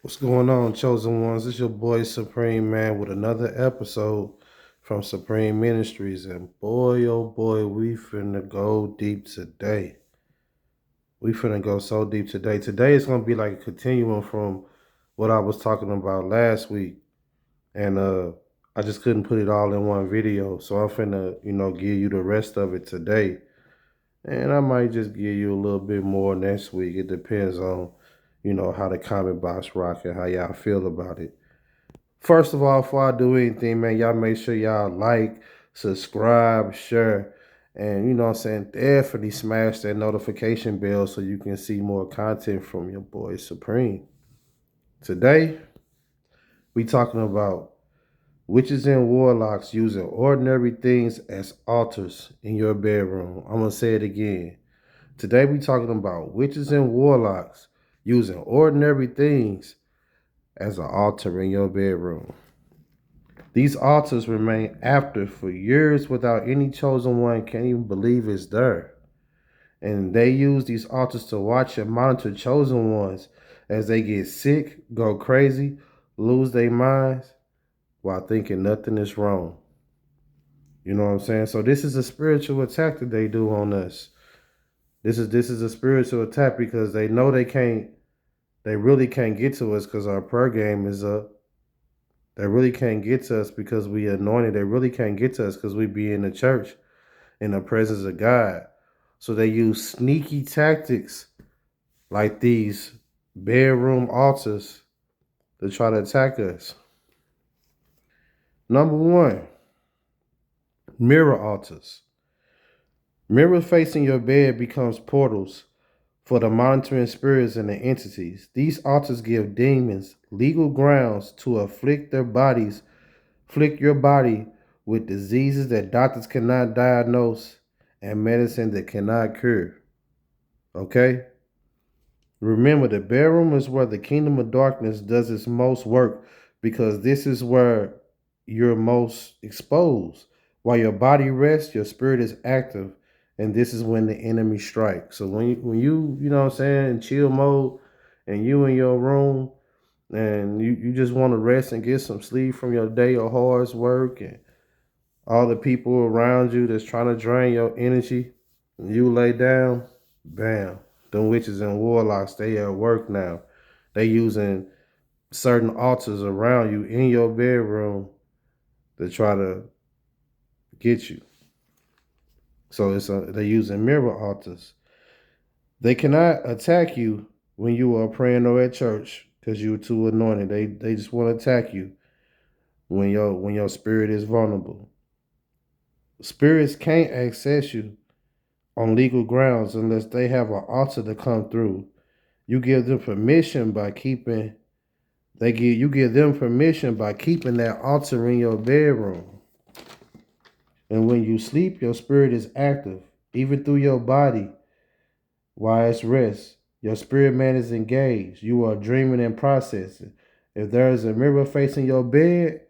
What's going on, chosen ones? It's your boy Supreme Man with another episode from Supreme Ministries. And boy, oh boy, we finna go deep today. We finna go so deep today. Today is gonna be like a continuum from what I was talking about last week. And I just couldn't put it all in one video. So I'm finna, give you the rest of it today. And I might just give you a little bit more next week. It depends on, how the comment box rock and how y'all feel about it. First of all, before I do anything, man, y'all make sure y'all like, subscribe, share, and you know what I'm saying, definitely smash that notification bell so you can see more content from your boy Supreme. Today, we talking about witches and warlocks using ordinary things as altars in your bedroom. I'm gonna say it again. Today, we talking about witches and warlocks using ordinary things as an altar in your bedroom. These altars remain active for years without any chosen one can even believe it's there. And they use these altars to watch and monitor chosen ones as they get sick, go crazy, lose their minds while thinking nothing is wrong. You know what I'm saying? So this is a spiritual attack that they do on us. This is a spiritual attack because they know they really can't get to us because our prayer game is up. They really can't get to us because we anointed. They really can't get to us because we be in the church in the presence of God. So they use sneaky tactics like these bedroom altars to try to attack us. Number one, mirror altars. Mirror facing your bed becomes portals for the monitoring spirits and the entities. These altars give demons legal grounds to afflict your body with diseases that doctors cannot diagnose and medicine that cannot cure. Okay? Remember, the bedroom is where the kingdom of darkness does its most work because this is where you're most exposed. While your body rests, your spirit is active, and this is when the enemy strikes. So when you know what I'm saying, in chill mode, and you in your room, and you just want to rest and get some sleep from your day of hard work and all the people around you that's trying to drain your energy, and you lay down, bam. Them witches and warlocks, they at work now. They using certain altars around you in your bedroom to try to get you. So they using mirror altars. They cannot attack you when you are praying or at church because you're too anointed. They just want to attack you when your spirit is vulnerable. Spirits can't access you on legal grounds unless they have an altar to come through. You give them permission by keeping you give them permission by keeping that altar in your bedroom. And when you sleep, your spirit is active, even through your body while it's rest. Your spirit man is engaged. You are dreaming and processing. If there is a mirror facing your bed,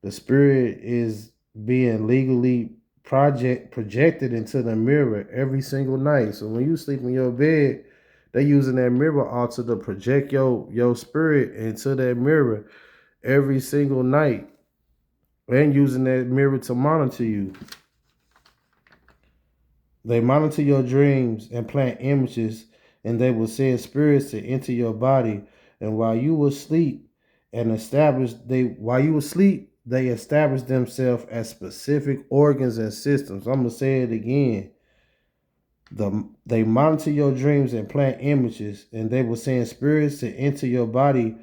the spirit is being legally projected into the mirror every single night. So when you sleep in your bed, they using that mirror altar to project your spirit into that mirror every single night and using that mirror to monitor you. They monitor your dreams and plant images, and they will send spirits to enter your body. And while you will sleep and establish they while you will sleep, they establish themselves as specific organs and systems. I'm gonna say it again. They monitor your dreams and plant images, and they will send spirits to enter your body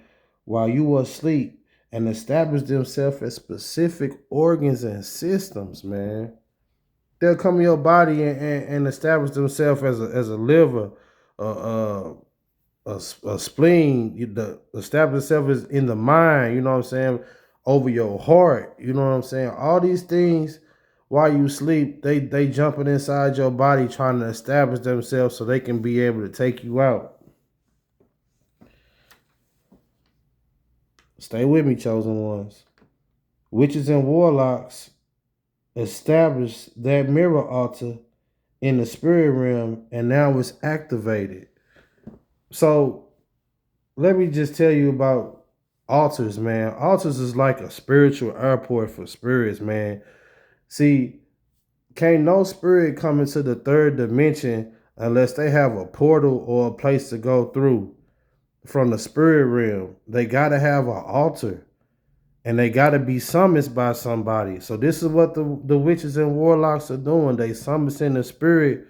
while you are asleep and establish themselves as specific organs and systems, man. They'll come in your body and establish themselves as a liver, uh, a spleen. Establish itself as in the mind. You know what I'm saying? Over your heart. You know what I'm saying? All these things while you sleep, they jumping inside your body trying to establish themselves so they can be able to take you out. Stay with me, chosen ones. Witches and warlocks establish that mirror altar in the spirit realm, and now it's activated. So let me just tell you about altars, man. Altars is like a spiritual airport for spirits, man. See, can't no spirit come into the third dimension unless they have a portal or a place to go through from the spirit realm. They gotta have an altar. And they gotta be summoned by somebody. So this is what the witches and warlocks are doing. They summon the spirit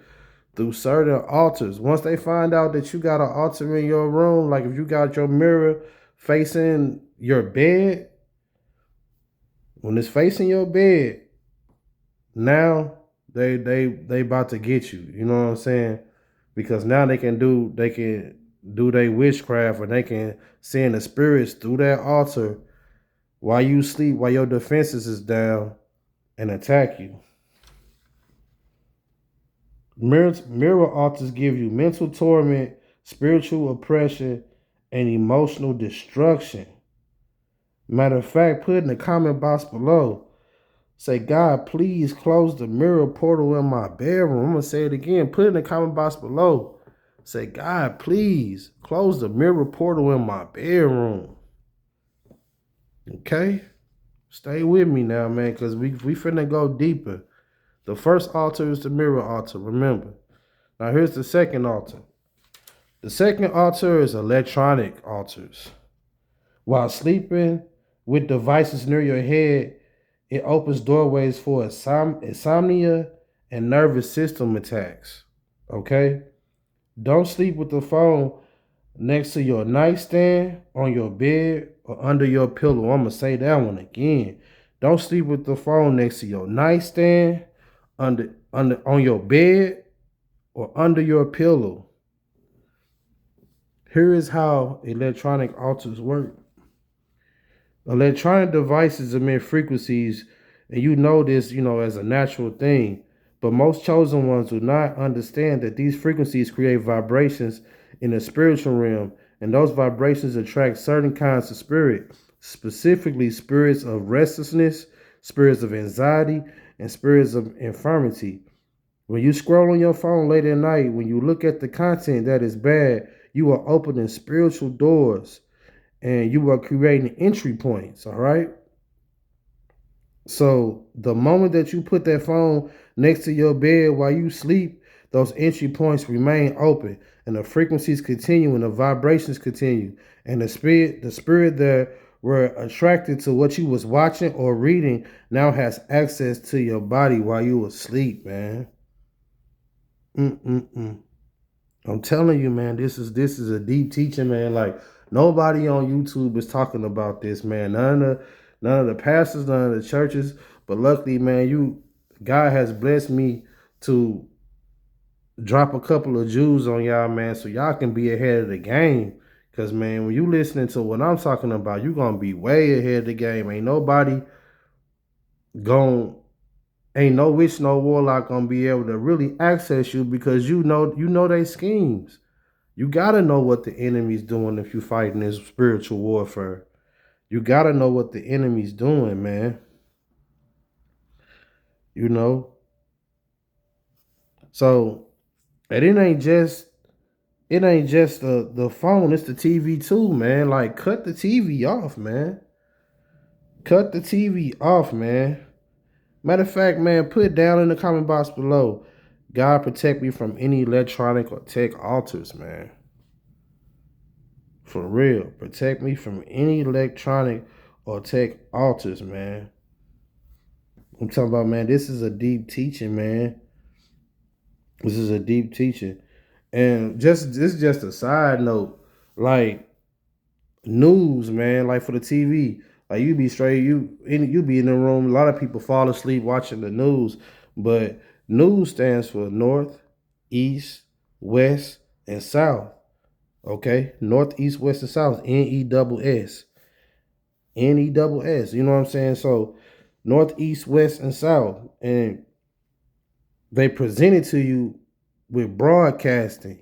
through certain altars. Once they find out that you got an altar in your room, like if you got your mirror facing your bed, when it's facing your bed, now they about to get you. You know what I'm saying? Because now they can do their witchcraft, and they can send the spirits through that altar while you sleep, while your defenses is down, and attack you. Mirror altars give you mental torment, spiritual oppression, and emotional destruction. Matter of fact, put in the comment box below. Say, God, please close the mirror portal in my bedroom. I'm going to say it again. Put in the comment box below. Say, God, please close the mirror portal in my bedroom. Okay? Stay with me now, man, because we finna go deeper. The first altar is the mirror altar, remember. Now here's the second altar. The second altar is electronic altars. While sleeping with devices near your head, it opens doorways for insomnia and nervous system attacks. Okay? Don't sleep with the phone next to your nightstand, on your bed, or under your pillow. I'm going to say that one again. Don't sleep with the phone next to your nightstand, on your bed, or under your pillow. Here is how electronic altars work. Electronic devices emit frequencies, and you know this, as a natural thing. But most chosen ones do not understand that these frequencies create vibrations in the spiritual realm, and those vibrations attract certain kinds of spirit, specifically spirits of restlessness, spirits of anxiety, and spirits of infirmity. When you scroll on your phone late at night, when you look at the content that is bad, you are opening spiritual doors and you are creating entry points, all right? So the moment that you put that phone next to your bed while you sleep, those entry points remain open, and the frequencies continue and the vibrations continue. And the spirit that were attracted to what you was watching or reading now has access to your body while you were asleep, man. I'm telling you, man, this is a deep teaching, man. Like nobody on YouTube is talking about this, man. None of the pastors, none of the churches. But luckily, man, God has blessed me to drop a couple of Jews on y'all, man, so y'all can be ahead of the game. Cause man, when you listening to what I'm talking about, you gonna be way ahead of the game. Ain't no witch, no warlock gonna be able to really access you because you know they schemes. You gotta know what the enemy's doing if you fighting this spiritual warfare. You gotta know what the enemy's doing, man. So, and it ain't just the phone, it's the TV too, man. Like cut the TV off, man. Cut the TV off, man. Matter of fact, man, put down in the comment box below. God protect me from any electronic or tech altars, man. For real. Protect me from any electronic or tech altars, man. I'm talking about, man, this is a deep teaching, man. This is a deep teaching. And this is just a side note. Like news, man, like for the TV. Like you be straight, you be in the room. A lot of people fall asleep watching the news. But news stands for North, East, West, and South. Okay? North, East, West, and South. NESS. NESS. You know what I'm saying? So North, East, West, and South. And they present it to you with broadcasting.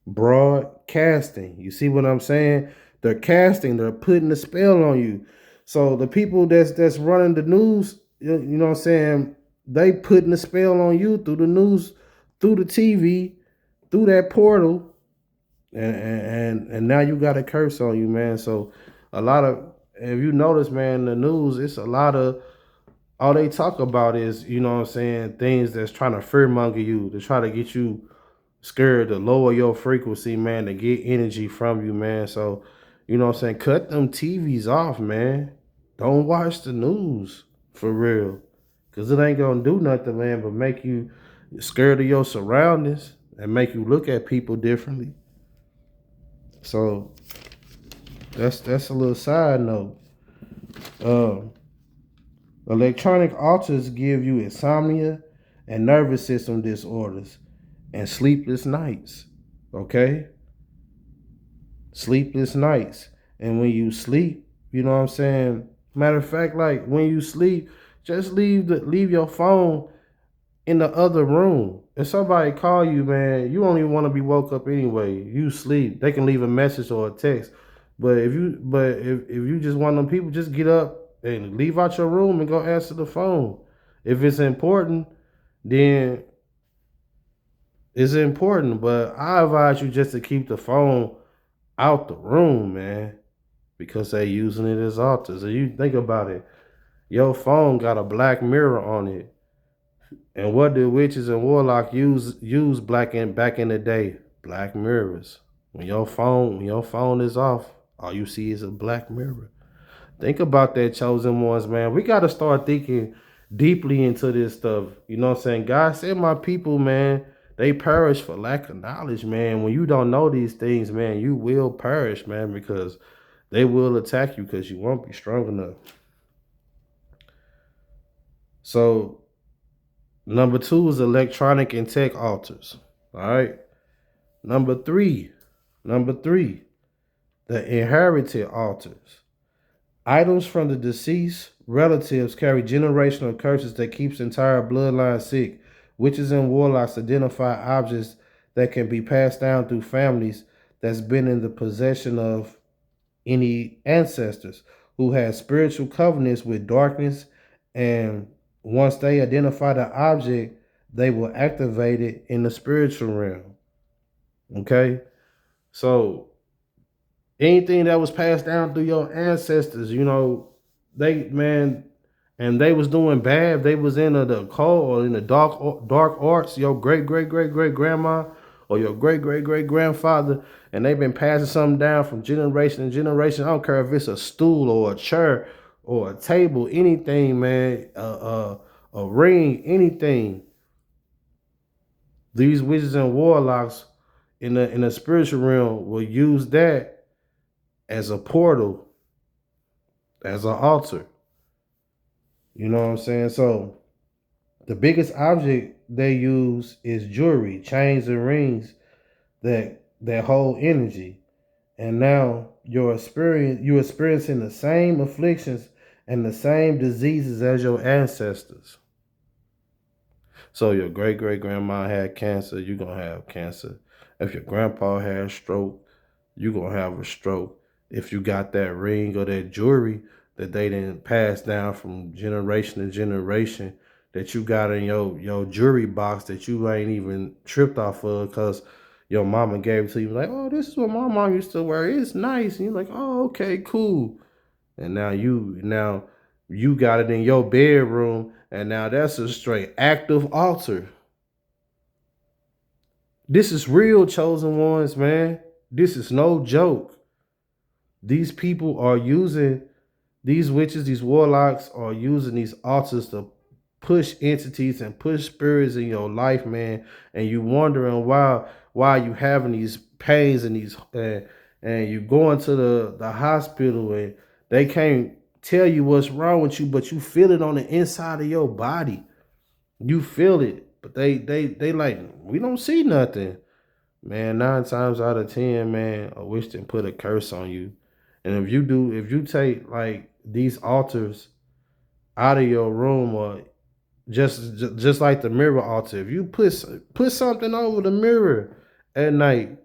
Broadcasting. You see what I'm saying? They're casting, they're putting a spell on you. So the people that's running the news, you know what I'm saying, they putting a spell on you through the news, through the TV, through that portal. and now you got a curse on you, man. So a lot of, if you notice, man, the news, it's a lot of, all they talk about is, you know what I'm saying, things that's trying to fearmonger you, to try to get you scared, to lower your frequency, man, to get energy from you, man. So, you know what I'm saying, cut them TVs off, man. Don't watch the news for real. Cause it ain't gonna do nothing, man, but make you scared of your surroundings and make you look at people differently. So that's a little side note. Um, Electronic alters give you insomnia and nervous system disorders and sleepless nights. Okay? Sleepless nights. And when you sleep, you know what I'm saying? Matter of fact, like when you sleep, just leave your phone in the other room. If somebody call you, man, you don't even want to be woke up anyway. You sleep. They can leave a message or a text. But if you just want them people, just get up and leave out your room and go answer the phone. If it's important, then it's important. But I advise you just to keep the phone out the room, man, because they using it as altars. And you think about it, your phone got a black mirror on it. And what did witches and warlock use back in the day? Black mirrors. When your phone is off, all you see is a black mirror. Think about that, chosen ones, man. We gotta start thinking deeply into this stuff. You know what I'm saying? God said my people, man, they perish for lack of knowledge, man. When you don't know these things, man, you will perish, man, because they will attack you because you won't be strong enough. So number two is electronic and tech altars. All right. Number three, number three, the inherited altars. Items from the deceased relatives carry generational curses that keeps entire bloodlines sick. Witches and warlocks identify objects that can be passed down through families that's been in the possession of any ancestors who had spiritual covenants with darkness, and once they identify the object, they will activate it in the spiritual realm. Okay? So anything that was passed down through your ancestors, you know, they, man, and they was doing bad. They was in the occult or in the dark arts. Your great grandma or your great grandfather, and they've been passing something down from generation to generation. I don't care if it's a stool or a chair or a table, anything, man, a ring, anything. These witches and warlocks in the spiritual realm will use that as a portal, as an altar. You know what I'm saying? So the biggest object they use is jewelry, chains and rings that hold energy. And now you're experiencing the same afflictions and the same diseases as your ancestors. So your great grandma had cancer, you're gonna have cancer. If your grandpa had a stroke, you're gonna have a stroke. If you got that ring or that jewelry that they didn't pass down from generation to generation, that you got in your jewelry box that you ain't even tripped off of because your mama gave it to you, like, oh, this is what my mom used to wear. It's nice. And you're like, oh, okay, cool. And now you got it in your bedroom, and now that's a straight active altar. This is real, chosen ones, man. This is no joke. These people are using, these witches, these warlocks are using these altars to push entities and push spirits in your life, man. And you wondering why you having these pains and these and you going to the hospital and they can't tell you what's wrong with you, but you feel it on the inside of your body. You feel it, but they like, we don't see nothing. Man, 9 times out of 10, man, a witch didn't put a curse on you. And if you take like these altars out of your room, or just like the mirror altar, if you put something over the mirror at night,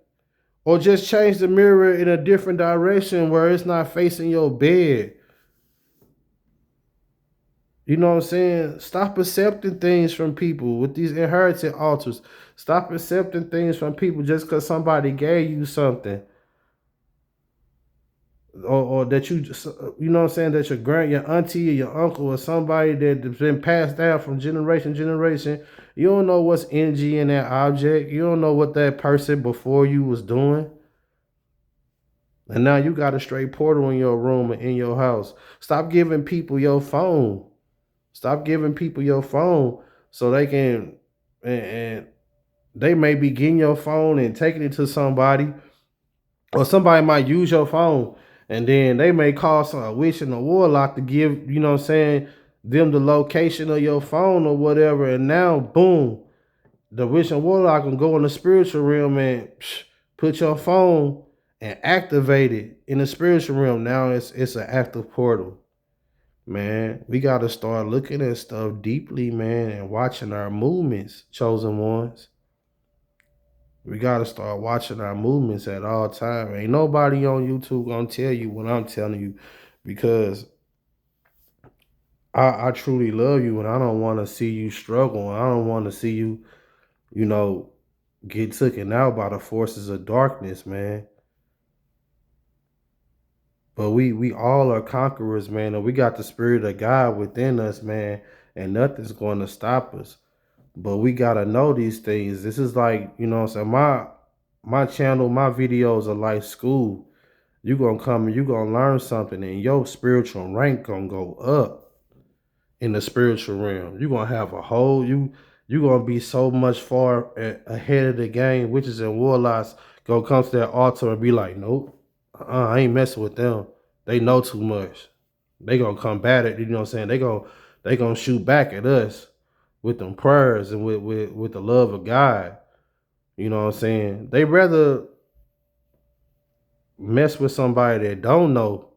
or just change the mirror in a different direction where it's not facing your bed, You know what I'm saying? Stop accepting things from people with these inherited altars. Stop accepting things from people just because somebody gave you something. Or that you just, you know what I'm saying, that your auntie or your uncle or somebody that's been passed down from generation to generation. You don't know what's energy in that object. You don't know what that person before you was doing. And now you got a straight portal in your room or in your house. Stop giving people your phone. Stop giving people your phone so they can, and they may be getting your phone and taking it to somebody, or somebody might use your phone and then they may call a witch and a warlock to give, you know what I'm saying, them the location of your phone or whatever. And now, boom, the witch and warlock can go in the spiritual realm and put your phone and activate it in the spiritual realm. Now it's an active portal. Man, we got to start looking at stuff deeply, man, and watching our movements, chosen ones. We got to start watching our movements at all times. Ain't nobody on YouTube gonna tell you what I'm telling you, because I truly love you and I don't want to see you struggle. I don't want to see you, you know, get taken out by the forces of darkness, man. But we all are conquerors, man, and we got the spirit of God within us, man, and nothing's going to stop us. But we gotta know these things. This is like, you know what I'm saying, my channel, my videos are like school. You gonna come and you gonna learn something, and your spiritual rank gonna go up in the spiritual realm. You gonna have a whole, you gonna be so much far ahead of the game. Witches and warlocks gonna come to that altar and be like, nope, I ain't messing with them. They know too much. They gonna combat it. You know what I'm saying? They gonna shoot back at us with them prayers and with the love of God. You know what I'm saying? They rather mess with somebody that don't know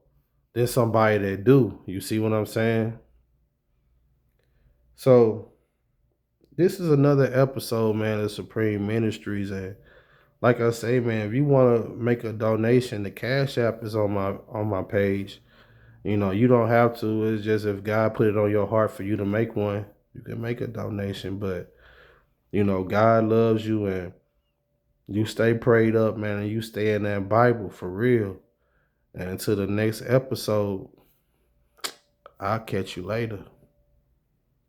than somebody that do. You see what I'm saying? So this is another episode, man, of Supreme Ministries. And like I say, man, if you want to make a donation, the Cash App is on my page. You know, you don't have to. It's just if God put it on your heart for you to make one, you can make a donation. But you know, God loves you, and you stay prayed up, man, and you stay in that Bible for real. And until the next episode, I'll catch you later.